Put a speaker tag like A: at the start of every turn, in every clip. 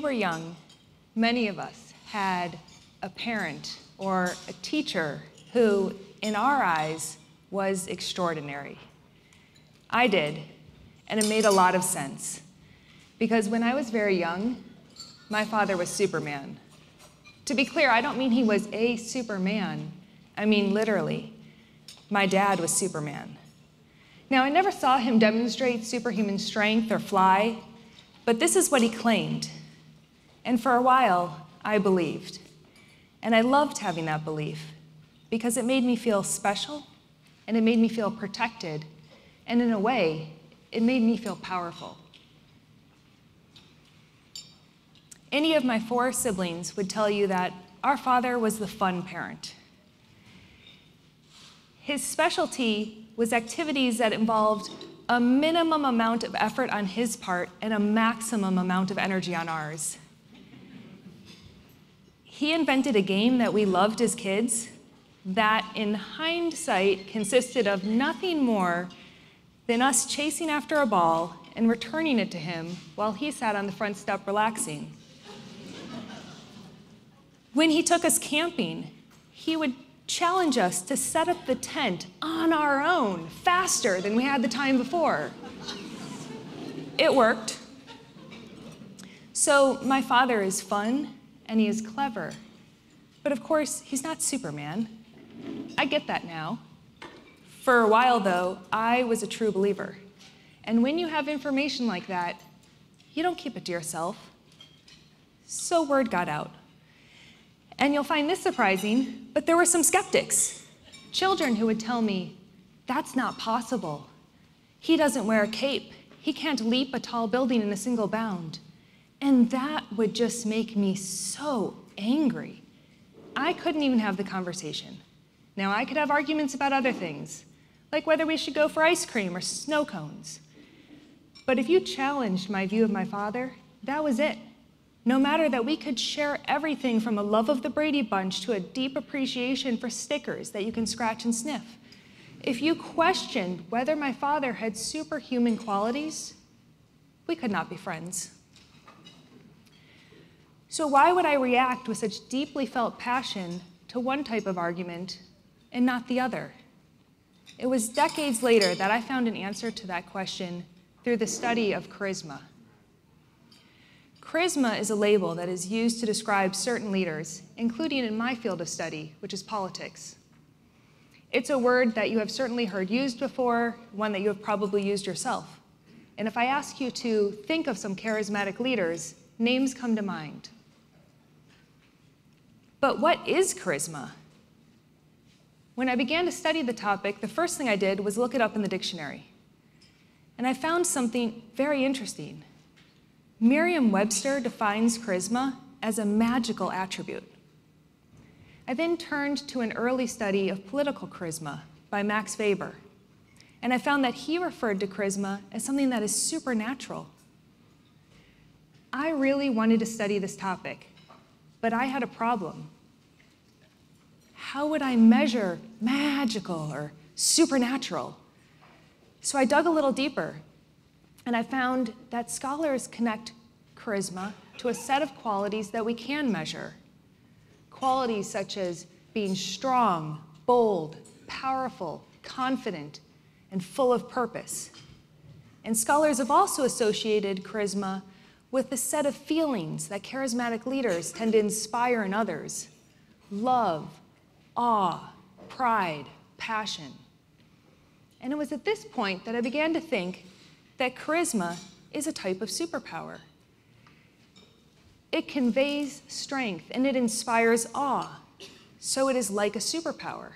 A: were young, many of us had a parent or a teacher who, in our eyes, was extraordinary. I did, and it made a lot of sense. Because when I was very young, my father was Superman. To be clear, I don't mean he was a Superman. I mean literally. My dad was Superman. Now, I never saw him demonstrate superhuman strength or fly, but this is what he claimed. And for a while, I believed. And I loved having that belief because it made me feel special, and it made me feel protected, and in a way, it made me feel powerful. Any of my 4 siblings would tell you that our father was the fun parent. His specialty was activities that involved a minimum amount of effort on his part and a maximum amount of energy on ours. He invented a game that we loved as kids that, in hindsight, consisted of nothing more than us chasing after a ball and returning it to him while he sat on the front step relaxing. When he took us camping, he would challenge us to set up the tent on our own faster than we had the time before. It worked. So my father is fun and he is clever. But of course, he's not Superman. I get that now. For a while, though, I was a true believer. And when you have information like that, you don't keep it to yourself. So word got out. And you'll find this surprising, but there were some skeptics. Children who would tell me, that's not possible. He doesn't wear a cape. He can't leap a tall building in a single bound. And that would just make me so angry. I couldn't even have the conversation. Now, I could have arguments about other things, like whether we should go for ice cream or snow cones. But if you challenged my view of my father, that was it. No matter that we could share everything from a love of the Brady Bunch to a deep appreciation for stickers that you can scratch and sniff. If you questioned whether my father had superhuman qualities, we could not be friends. So why would I react with such deeply felt passion to one type of argument and not the other? It was decades later that I found an answer to that question through the study of charisma. Charisma is a label that is used to describe certain leaders, including in my field of study, which is politics. It's a word that you have certainly heard used before, one that you have probably used yourself. And if I ask you to think of some charismatic leaders, names come to mind. But what is charisma? When I began to study the topic, the first thing I did was look it up in the dictionary. And I found something very interesting. Merriam-Webster defines charisma as a magical attribute. I then turned to an early study of political charisma by Max Weber, and I found that he referred to charisma as something that is supernatural. I really wanted to study this topic, but I had a problem. How would I measure magical or supernatural? So I dug a little deeper, and I found that scholars connect charisma to a set of qualities that we can measure. Qualities such as being strong, bold, powerful, confident, and full of purpose. And scholars have also associated charisma with the set of feelings that charismatic leaders tend to inspire in others: love, awe, pride, passion. And it was at this point that I began to think that charisma is a type of superpower. It conveys strength and it inspires awe, so it is like a superpower.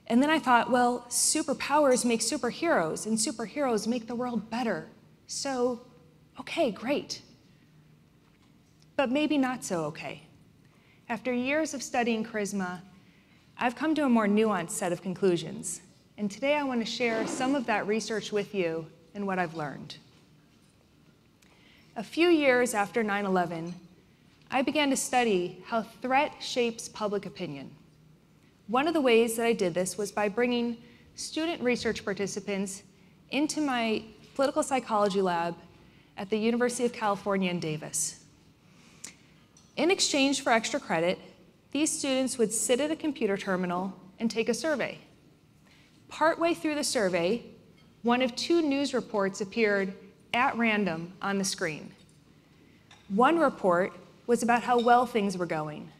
A: And then I thought, well, superpowers make superheroes, and superheroes make the world better. So, okay, great. But maybe not so okay. After years of studying charisma, I've come to a more nuanced set of conclusions. And today I want to share some of that research with you and what I've learned. A few years after 9/11, I began to study how threat shapes public opinion. One of the ways that I did this was by bringing student research participants into my political psychology lab at the University of California in Davis. In exchange for extra credit, these students would sit at a computer terminal and take a survey. Partway through the survey, one of two news reports appeared at random on the screen. One report was about how well things were going.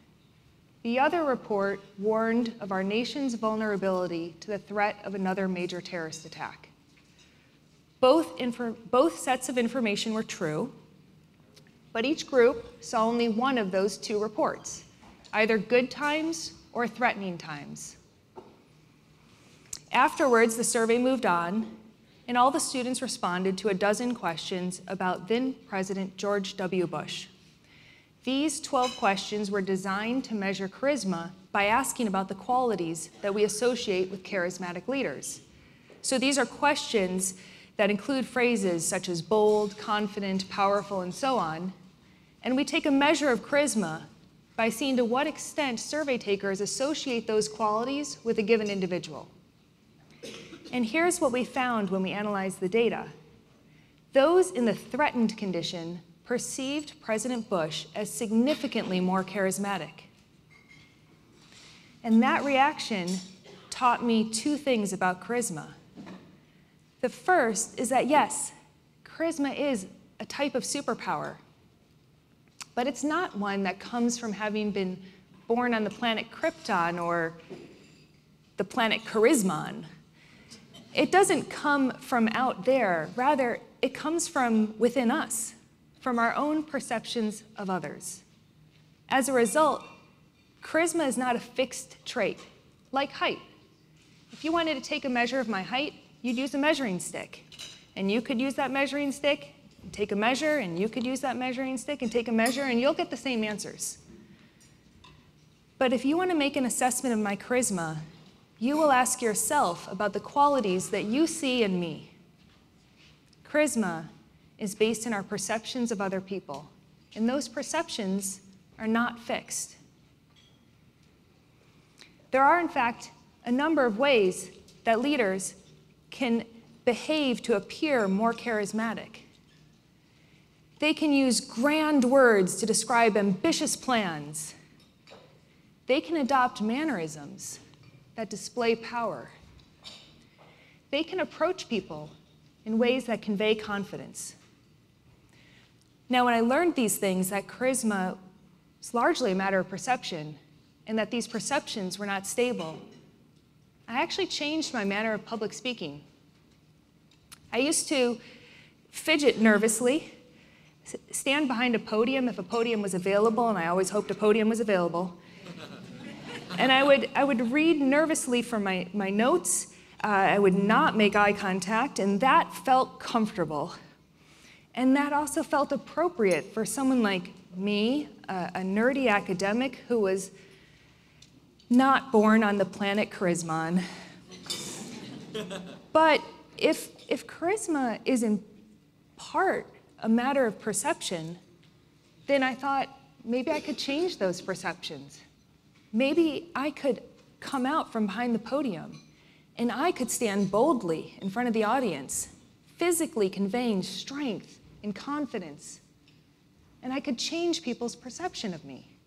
A: The other report warned of our nation's vulnerability to the threat of another major terrorist attack. Both sets of information were true, but each group saw only one of those two reports, either good times or threatening times. Afterwards, the survey moved on, and all the students responded to a dozen questions about then President George W. Bush. These 12 questions were designed to measure charisma by asking about the qualities that we associate with charismatic leaders. So these are questions that include phrases such as bold, confident, powerful, and so on. And we take a measure of charisma by seeing to what extent survey takers associate those qualities with a given individual. And here's what we found when we analyzed the data. Those in the threatened condition perceived President Bush as significantly more charismatic. And that reaction taught me two things about charisma. The first is that, yes, charisma is a type of superpower, but it's not one that comes from having been born on the planet Krypton or the planet Charismon. It doesn't come from out there. Rather, it comes from within us, from our own perceptions of others. As a result, charisma is not a fixed trait, like height. If you wanted to take a measure of my height, you'd use a measuring stick. And you could use that measuring stick, and take a measure, and you could use that measuring stick and take a measure, and you'll get the same answers. But if you want to make an assessment of my charisma, you will ask yourself about the qualities that you see in me. Charisma is based in our perceptions of other people, and those perceptions are not fixed. There are, in fact, a number of ways that leaders can behave to appear more charismatic. They can use grand words to describe ambitious plans. They can adopt mannerisms that display power. They can approach people in ways that convey confidence. Now, when I learned these things, that charisma is largely a matter of perception, and that these perceptions were not stable, I actually changed my manner of public speaking. I used to fidget nervously, stand behind a podium if a podium was available, and I always hoped a podium was available. And I would read nervously from my notes. I would not make eye contact, and that felt comfortable. And that also felt appropriate for someone like me, a nerdy academic who was not born on the planet Charismon. But if charisma is in part a matter of perception, then I thought maybe I could change those perceptions. Maybe I could come out from behind the podium and I could stand boldly in front of the audience, physically conveying strength and confidence. And I could change people's perception of me.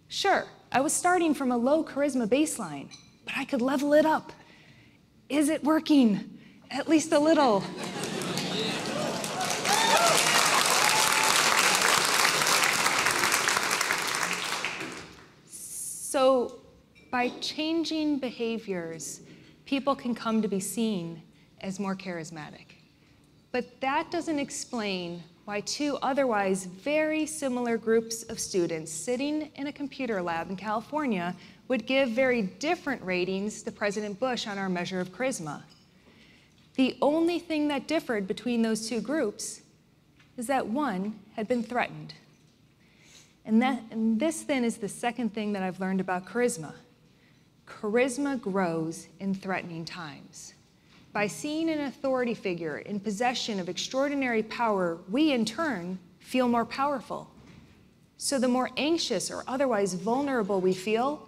A: Sure, I was starting from a low charisma baseline, but I could level it up. Is it working? At least a little. So by changing behaviors, people can come to be seen as more charismatic. But that doesn't explain why two otherwise very similar groups of students sitting in a computer lab in California would give very different ratings to President Bush on our measure of charisma. The only thing that differed between those two groups is that one had been threatened. And this then is the second thing that I've learned about charisma. Charisma grows in threatening times. By seeing an authority figure in possession of extraordinary power, we in turn feel more powerful. So the more anxious or otherwise vulnerable we feel,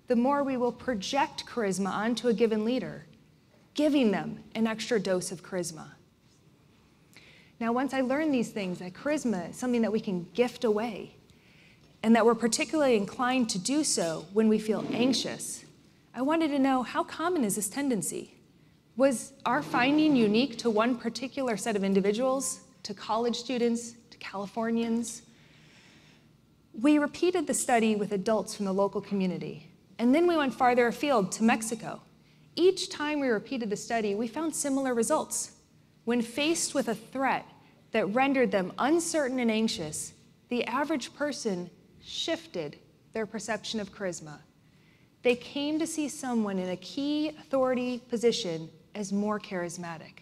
A: the more we will project charisma onto a given leader, giving them an extra dose of charisma. Now, once I learned these things, that charisma is something that we can gift away. and that we're particularly inclined to do so when we feel anxious, I wanted to know, how common is this tendency? Was our finding unique to one particular set of individuals, to college students, to Californians? We repeated the study with adults from the local community, and then we went farther afield to Mexico. Each time we repeated the study, we found similar results. When faced with a threat that rendered them uncertain and anxious, the average person shifted their perception of charisma. They came to see someone in a key authority position as more charismatic.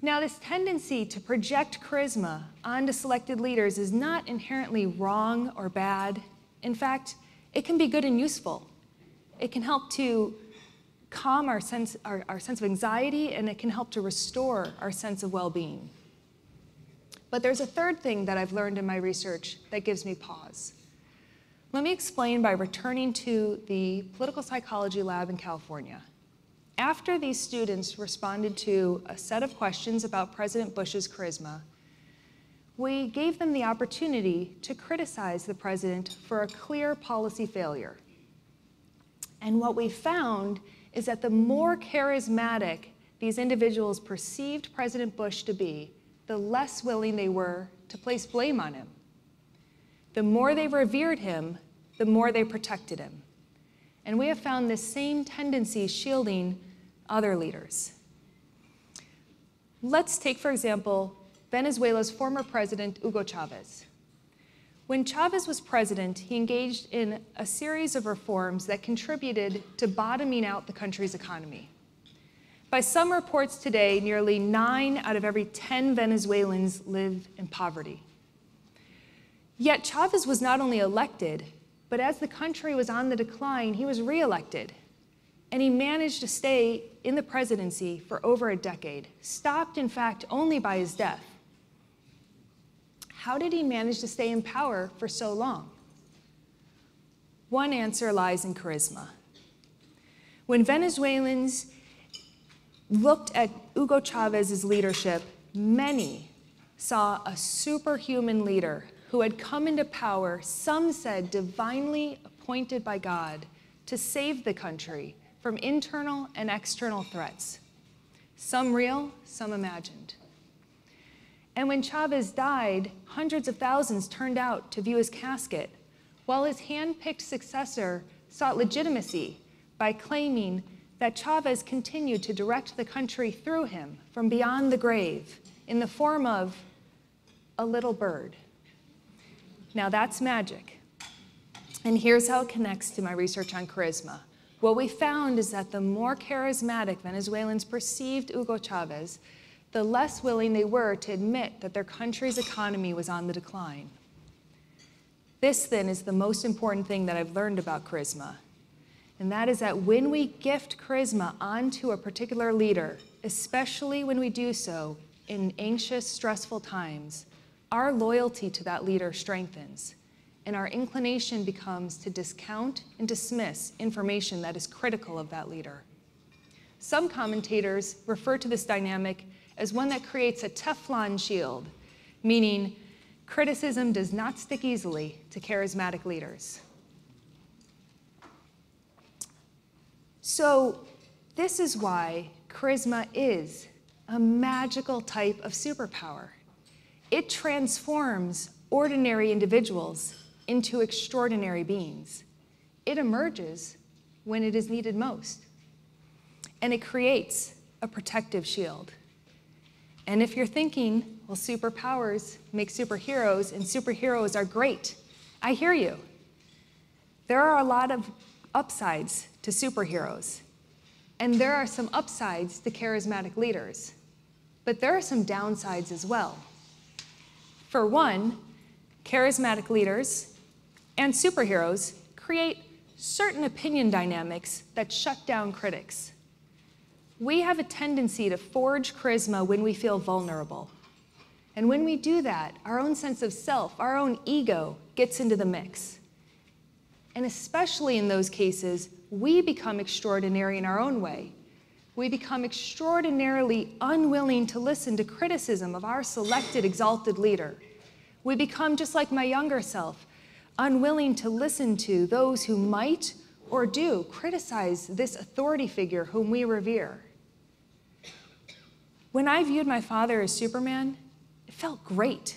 A: Now, this tendency to project charisma onto selected leaders is not inherently wrong or bad. In fact, it can be good and useful. It can help to calm our sense of anxiety, and it can help to restore our sense of well-being. But there's a third thing that I've learned in my research that gives me pause. Let me explain by returning to the political psychology lab in California. After these students responded to a set of questions about President Bush's charisma, we gave them the opportunity to criticize the president for a clear policy failure. And what we found is that the more charismatic these individuals perceived President Bush to be, the less willing they were to place blame on him. The more they revered him, the more they protected him. And we have found this same tendency shielding other leaders. Let's take, for example, Venezuela's former president, Hugo Chavez. When Chavez was president, he engaged in a series of reforms that contributed to bottoming out the country's economy. By some reports today, nearly 9 out of every 10 Venezuelans live in poverty. Yet Chavez was not only elected, but as the country was on the decline, he was reelected. And he managed to stay in the presidency for over a decade, stopped, in fact, only by his death. How did he manage to stay in power for so long? One answer lies in charisma. When Venezuelans looked at Hugo Chavez's leadership, many saw a superhuman leader who had come into power, some said divinely appointed by God, to save the country from internal and external threats, some real, some imagined. And when Chavez died, hundreds of thousands turned out to view his casket, while his hand-picked successor sought legitimacy by claiming that Chavez continued to direct the country through him from beyond the grave in the form of a little bird. Now that's magic. And here's how it connects to my research on charisma. What we found is that the more charismatic Venezuelans perceived Hugo Chavez, the less willing they were to admit that their country's economy was on the decline. This, then, is the most important thing that I've learned about charisma, and that is that when we gift charisma onto a particular leader, especially when we do so in anxious, stressful times, our loyalty to that leader strengthens, and our inclination becomes to discount and dismiss information that is critical of that leader. Some commentators refer to this dynamic as one that creates a Teflon shield, meaning criticism does not stick easily to charismatic leaders. So this is why charisma is a magical type of superpower. It transforms ordinary individuals into extraordinary beings. It emerges when it is needed most. And it creates a protective shield. And if you're thinking, well, superpowers make superheroes, and superheroes are great, I hear you. There are a lot of upsides to superheroes. And there are some upsides to charismatic leaders. But there are some downsides as well. For one, charismatic leaders and superheroes create certain opinion dynamics that shut down critics. We have a tendency to forge charisma when we feel vulnerable. And when we do that, our own sense of self, our own ego gets into the mix. And especially in those cases, we become extraordinary in our own way. We become extraordinarily unwilling to listen to criticism of our selected, exalted leader. We become just like my younger self, unwilling to listen to those who might or do criticize this authority figure whom we revere. When I viewed my father as Superman, it felt great,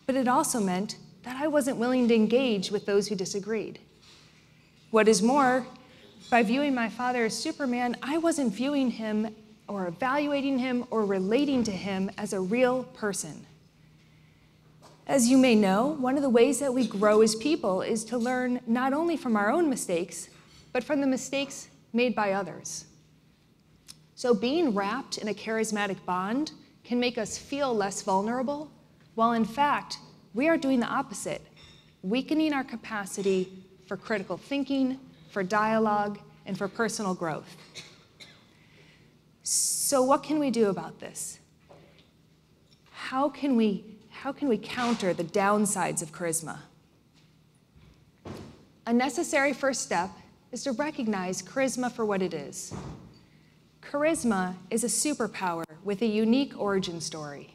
A: but it also meant that I wasn't willing to engage with those who disagreed. What is more, by viewing my father as Superman, I wasn't viewing him or evaluating him or relating to him as a real person. As you may know, one of the ways that we grow as people is to learn not only from our own mistakes, but from the mistakes made by others. So being wrapped in a charismatic bond can make us feel less vulnerable, while in fact, we are doing the opposite, weakening our capacity for critical thinking, for dialogue, and for personal growth. So what can we do about this? How can we counter the downsides of charisma? A necessary first step is to recognize charisma for what it is. Charisma is a superpower with a unique origin story.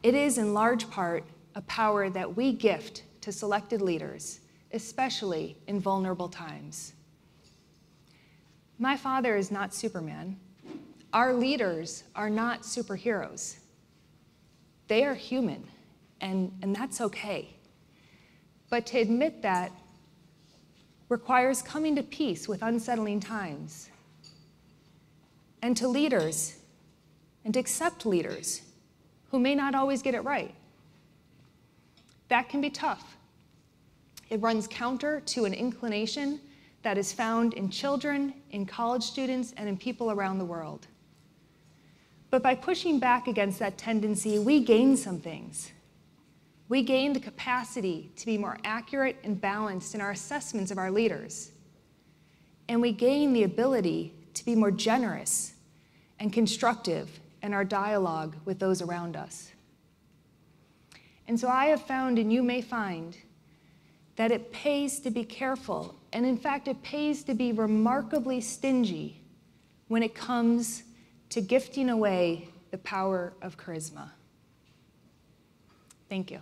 A: It is, in large part, a power that we gift to selected leaders, especially in vulnerable times. My father is not Superman. Our leaders are not superheroes. They are human, and that's okay. But to admit that requires coming to peace with unsettling times. And to leaders, and to accept leaders who may not always get it right. That can be tough. It runs counter to an inclination that is found in children, in college students, and in people around the world. But by pushing back against that tendency, we gain some things. We gain the capacity to be more accurate and balanced in our assessments of our leaders. And we gain the ability to be more generous and constructive in our dialogue with those around us. And so I have found, and you may find, that it pays to be careful, and in fact, it pays to be remarkably stingy when it comes to gifting away the power of charisma. Thank you.